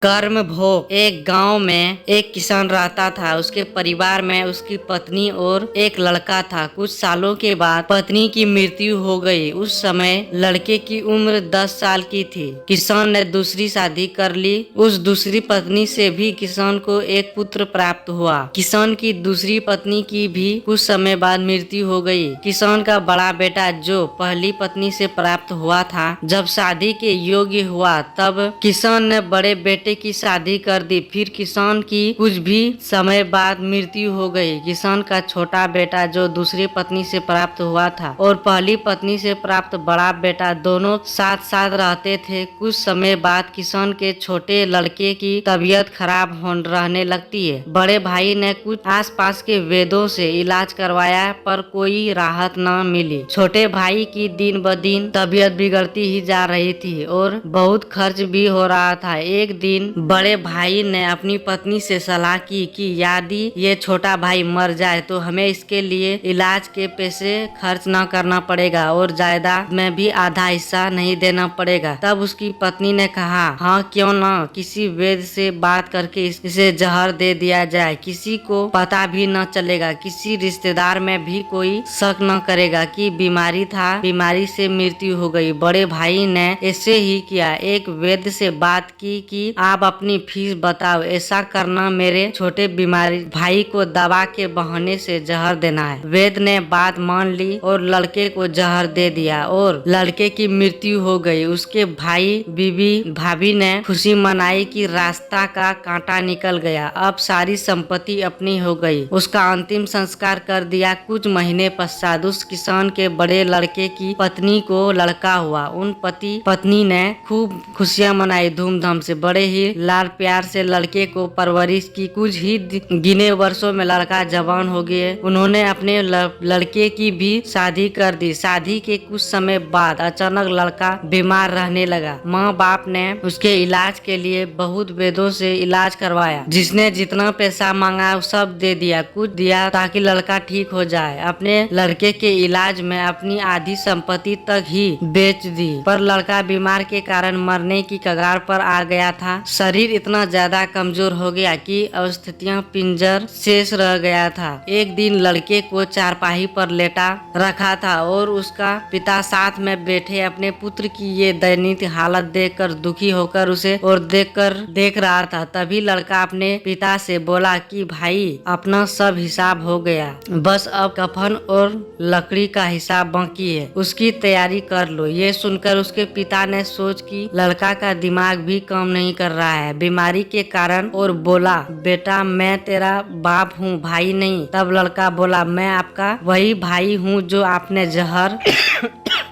कर्म भोग। एक गांव में एक किसान रहता था। उसके परिवार में उसकी पत्नी और एक लड़का था। कुछ सालों के बाद पत्नी की मृत्यु हो गई। उस समय लड़के की उम्र 10 साल की थी। किसान ने दूसरी शादी कर ली। उस दूसरी पत्नी से भी किसान को एक पुत्र प्राप्त हुआ। किसान की दूसरी पत्नी की भी कुछ समय बाद मृत्यु हो गई। किसान का बड़ा बेटा जो पहली पत्नी से प्राप्त हुआ था, जब शादी के योग्य हुआ तब किसान ने बड़े बेटे की शादी कर दी। फिर किसान की कुछ भी समय बाद मृत्यु हो गई। किसान का छोटा बेटा जो दूसरी पत्नी से प्राप्त हुआ था और पहली पत्नी से प्राप्त बड़ा बेटा दोनों साथ साथ रहते थे। कुछ समय बाद किसान के छोटे लड़के की तबीयत खराब रहने लगती है। बड़े भाई ने कुछ आसपास के वैद्यों से इलाज करवाया पर कोई राहत न मिली। छोटे भाई की दिन ब दिन तबीयत बिगड़ती ही जा रही थी और बहुत खर्च भी हो रहा था। एक दिन बड़े भाई ने अपनी पत्नी से सलाह की कि यदि ये छोटा भाई मर जाए तो हमें इसके लिए इलाज के पैसे खर्च न करना पड़ेगा और जायदाद में भी आधा हिस्सा नहीं देना पड़ेगा। तब उसकी पत्नी ने कहा, हाँ क्यों न, किसी वैद्य से बात करके इसे जहर दे दिया जाए। किसी को पता भी न चलेगा, किसी रिश्तेदार में भी कोई शक न करेगा कि बीमारी था, बीमारी से मृत्यु हो गई। बड़े भाई ने ऐसे ही किया। एक वैद्य से बात की कि आप अपनी फीस बताओ, ऐसा करना मेरे छोटे बीमारी भाई को दवा के बहाने से जहर देना है। वैद्य ने बात मान ली और लड़के को जहर दे दिया और लड़के की मृत्यु हो गई। उसके भाई बीबी भाभी ने खुशी मनाई कि रास्ता का कांटा निकल गया, अब सारी संपत्ति अपनी हो गई। उसका अंतिम संस्कार कर दिया। कुछ महीने पश्चात उस किसान के बड़े लड़के की पत्नी को लड़का हुआ। उन पति पत्नी ने खूब खुशियां मनाई धूमधाम से। बड़े ही लाड प्यार से लड़के को परवरिश की। कुछ ही गिने वर्षों में लड़का जवान हो गए। उन्होंने अपने लड़के की भी शादी कर दी। शादी के कुछ समय बाद अचानक लड़का बीमार रहने लगा। माँ बाप ने उसके इलाज के लिए बहुत वैद्यों से इलाज करवाया। जिसने जितना पैसा मांगा सब दे दिया, कुछ दिया ताकि लड़का ठीक हो जाए। अपने लड़के के इलाज में अपनी आधी संपत्ति तक ही बेच दी। पर लड़का बीमार के कारण मरने की कगार पर आ गया था। शरीर इतना ज्यादा कमजोर हो गया कि अवस्थितियां पिंजर शेष रह गया था। एक दिन लड़के को चारपाई पर लेटा रखा था और उसका पिता साथ में बैठे अपने पुत्र की ये दयनीय हालत देखकर दुखी होकर उसे और देख रहा था। तभी लड़का अपने पिता से बोला कि भाई, अपना सब हिसाब हो गया, बस अब कफन और लकड़ी का हिसाब बाकी है, उसकी तैयारी कर लो। ये सुनकर उसके पिता ने सोच कि लड़का का दिमाग भी काम नहीं कर रहा है बीमारी के कारण, और बोला, बेटा मैं तेरा बाप हूँ, भाई नहीं। तब लड़का बोला, मैं आपका वही भाई हूँ जो आपने जहर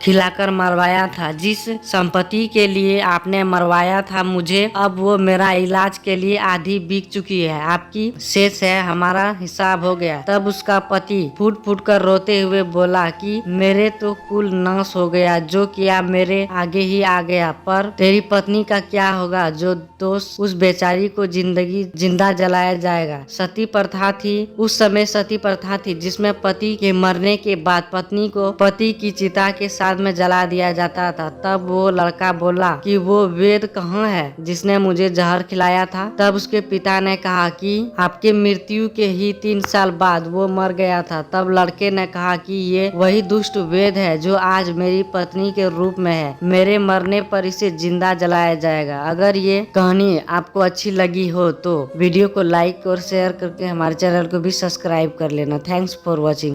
खिलाकर मरवाया था। जिस संपत्ति के लिए आपने मरवाया था मुझे, अब वो मेरा इलाज के लिए आधी बिक चुकी है, आपकी शेष है, हमारा हिसाब हो गया। तब उसका पति फूट फूट कर रोते हुए बोला कि मेरे तो कुल नाश हो गया, जो किया मेरे आगे ही आ गया, पर तेरी पत्नी का क्या होगा? जो दोष उस बेचारी को जिंदा जलाया जाएगा। सती प्रथा थी, उस समय सती प्रथा थी जिसमें पति के मरने के बाद पत्नी को पति की चिता के साथ में जला दिया जाता था। तब वो लड़का बोला कि वो वेद कहाँ है जिसने मुझे जहर खिलाया था? तब उसके पिता ने कहा कि आपके मृत्यु के ही 3 साल बाद वो मर गया था। तब लड़के ने कहा कि ये वही दुष्ट वेद है जो आज मेरी पत्नी के रूप में है, मेरे मरने पर इसे जिंदा जलाया जाएगा। अगर ये कहानी आपको अच्छी लगी हो तो वीडियो को लाइक और शेयर करके हमारे चैनल को भी सब्सक्राइब कर लेना। Thanks for watching.